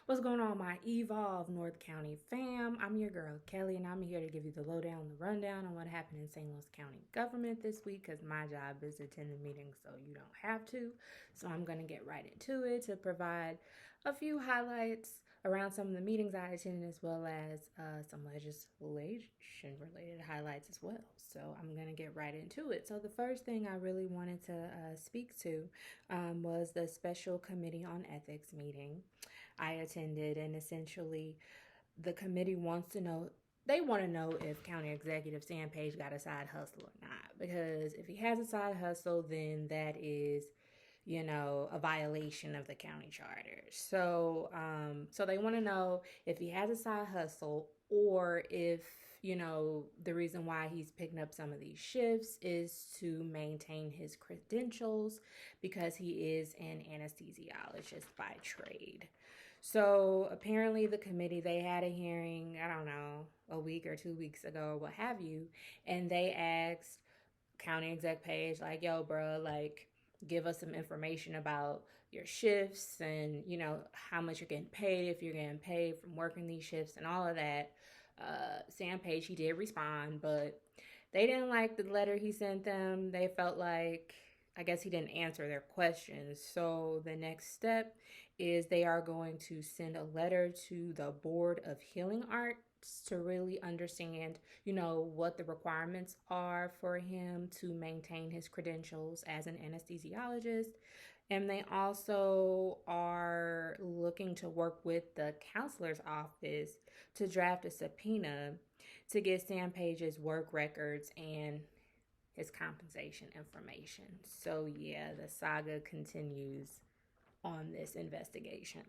What's going on, my Evolve North County fam? I'm your girl Kelly, and I'm here to give you the lowdown, the rundown on what happened in St. Louis County government this week because my job is to attend the meeting, so you don't have to. So I'm going to get right into it to provide a few highlights around some of the meetings I attended, as well as some legislation related highlights as well. So I'm going to get right into it. So the first thing I really wanted to speak to was the Special Committee on Ethics meeting I attended, and essentially the committee wants to know, they want to know if County Executive Sam Page got a side hustle or not. Because if he has a side hustle, then that is, a violation of the county charter. So they want to know if he has a side hustle, or if the reason why he's picking up some of these shifts is to maintain his credentials because he is an anesthesiologist by trade. So apparently the committee, they had a hearing, I don't know, a week or 2 weeks ago or what have you, and they asked County Exec Page, like, yo, bro, like, give us some information about your shifts and, how much you're getting paid, if you're getting paid from working these shifts and all of that. Sam Page, he did respond, but they didn't like the letter he sent them. They felt like, I guess he didn't answer their questions. So the next step is they are going to send a letter to the Board of Healing Arts to really understand, what the requirements are for him to maintain his credentials as an anesthesiologist. And they also are looking to work with the counselor's office to draft a subpoena to get Sam Page's work records and his compensation information. So, yeah, the saga continues on this investigation.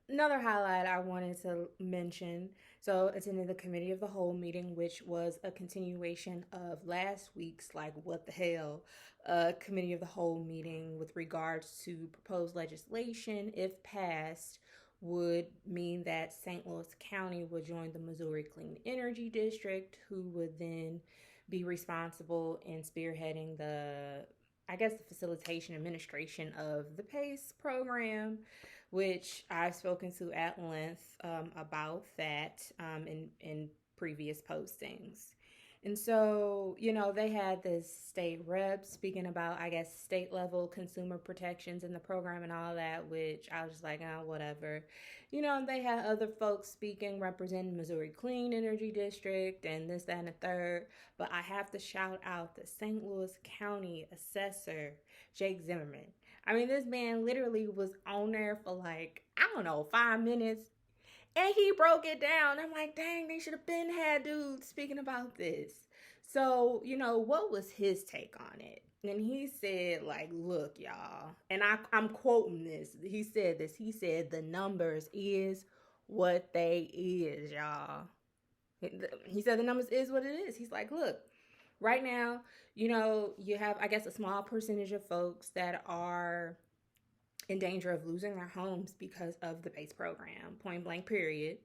Another highlight I wanted to mention, so attended the committee of the whole meeting, which was a continuation of last week's, like, what the hell, committee of the whole meeting with regards to proposed legislation, if passed, would mean that St. Louis County would join the Missouri Clean Energy District, who would then be responsible in spearheading the facilitation administration of the PACE program, which I've spoken to at length about that in previous postings. And so, they had this state rep speaking about, state level consumer protections in the program and all that, which I was just like, oh, whatever. They had other folks speaking representing Missouri Clean Energy District and this, that, and the third. But I have to shout out the St. Louis County Assessor Jake Zimmerman. I mean, this man literally was on there for like, I don't know, 5 minutes. And he broke it down. I'm like, dang, they should have been had dudes speaking about this. So, what was his take on it? And he said, like, look, y'all, and I'm quoting this. He said this. He said, the numbers is what they is, y'all. He said the numbers is what it is. He's like, look, right now, you have, a small percentage of folks that are in danger of losing their homes because of the PACE program, point blank, period.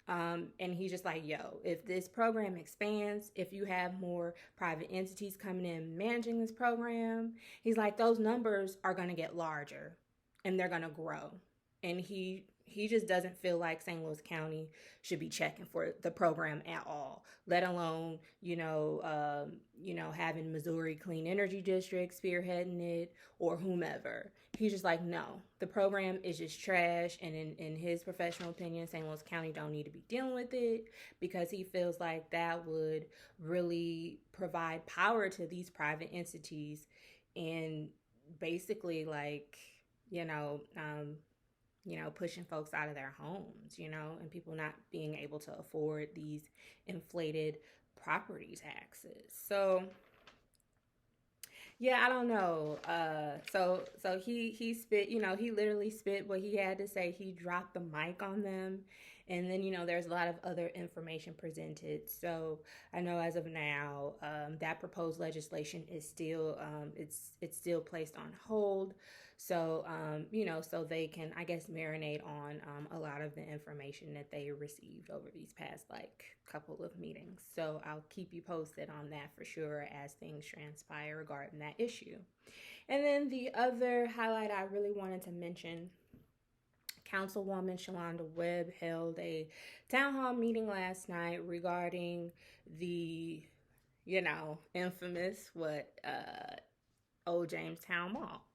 And he's just like, yo, if this program expands, if you have more private entities coming in managing this program, he's like, those numbers are going to get larger and they're going to grow. And he just doesn't feel like St. Louis County should be checking for the program at all, let alone, having Missouri Clean Energy District spearheading it or whomever. He's just like, no, the program is just trash. And in his professional opinion, St. Louis County don't need to be dealing with it because he feels like that would really provide power to these private entities and basically pushing folks out of their homes, and people not being able to afford these inflated property taxes. So, yeah, I don't know. So he spit, he literally spit what he had to say. He dropped the mic on them. And then, there's a lot of other information presented. So I know as of now, that proposed legislation is still, it's still placed on hold. So, so they can, marinate on a lot of the information that they received over these past, couple of meetings. So I'll keep you posted on that for sure as things transpire regarding that issue. And then the other highlight I really wanted to mention Councilwoman Shalonda Webb held a town hall meeting last night regarding the, infamous old Jamestown Mall.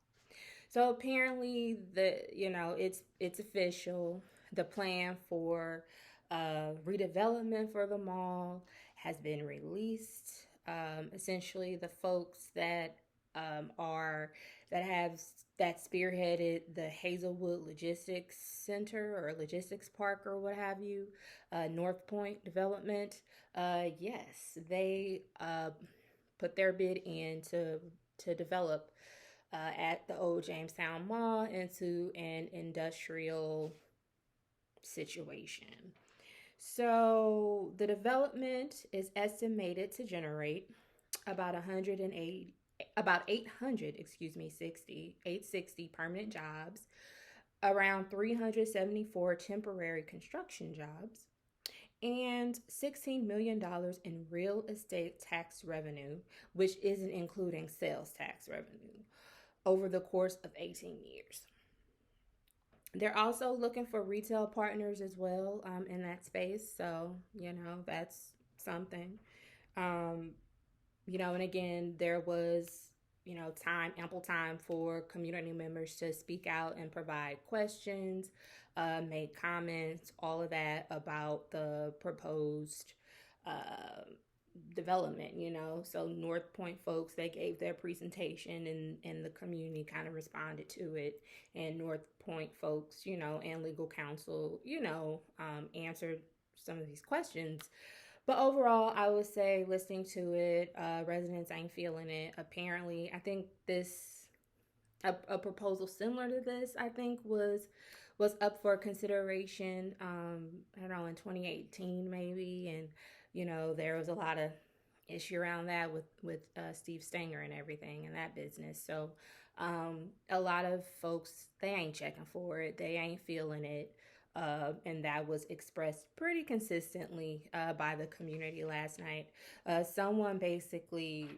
So apparently it's official. The plan for redevelopment for the mall has been released. Essentially, the folks that that spearheaded the Hazelwood Logistics Center or Logistics Park or what have you, North Point Development. Yes, they put their bid in to develop at the old Jamestown Mall into an industrial situation. So the development is estimated to generate about 860 permanent jobs, around 374 temporary construction jobs, and $16 million in real estate tax revenue, which isn't including sales tax revenue, over the course of 18 years. They're also looking for retail partners as well in that space. So, that's something. And again, there was, ample time for community members to speak out and provide questions, make comments, all of that about the proposed development, So North Point folks, they gave their presentation and the community kind of responded to it. And North Point folks, and legal counsel, answered some of these questions. But overall, I would say listening to it, residents ain't feeling it. Apparently, I think a proposal similar to this, I think was up for consideration, I don't know, in 2018 maybe. And, there was a lot of issue around that with Steve Stenger and everything in that business. So a lot of folks, they ain't checking for it. They ain't feeling it. And that was expressed pretty consistently by the community last night. Someone basically,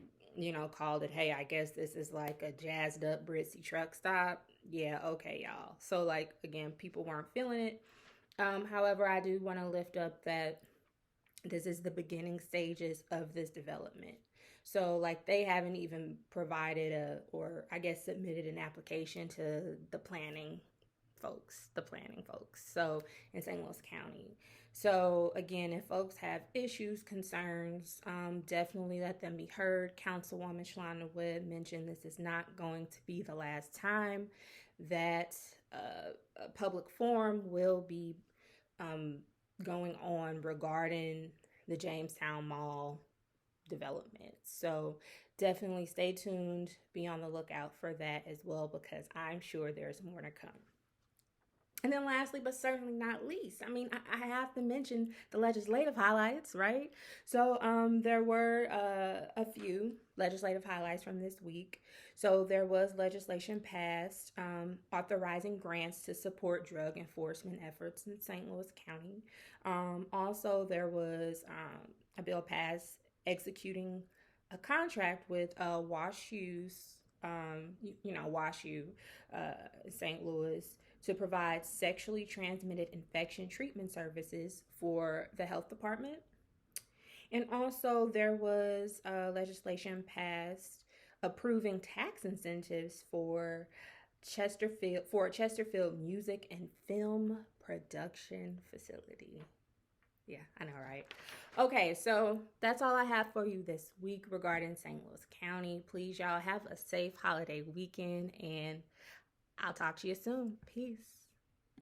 called it, hey, I guess this is like a jazzed up Britzy truck stop. Yeah, okay, y'all. So, again, people weren't feeling it. However, I do want to lift up that this is the beginning stages of this development. So, they haven't even provided submitted an application to the planning folks, so in St. Louis County. So again, if folks have issues, concerns, definitely let them be heard. Councilwoman Shalonda Webb mentioned this is not going to be the last time that a public forum will be going on regarding the Jamestown Mall development. So definitely stay tuned, be on the lookout for that as well, because I'm sure there's more to come. And then lastly, but certainly not least, I have to mention the legislative highlights, right? So there were a few legislative highlights from this week. So there was legislation passed authorizing grants to support drug enforcement efforts in St. Louis County. Also, there was a bill passed executing a contract with WashU's, WashU, St. Louis, to provide sexually transmitted infection treatment services for the health department. And also there was legislation passed approving tax incentives for a Chesterfield music and film production facility. Yeah, I know, right? Okay, so that's all I have for you this week regarding St. Louis County. Please, y'all, have a safe holiday weekend, and I'll talk to you soon. Peace.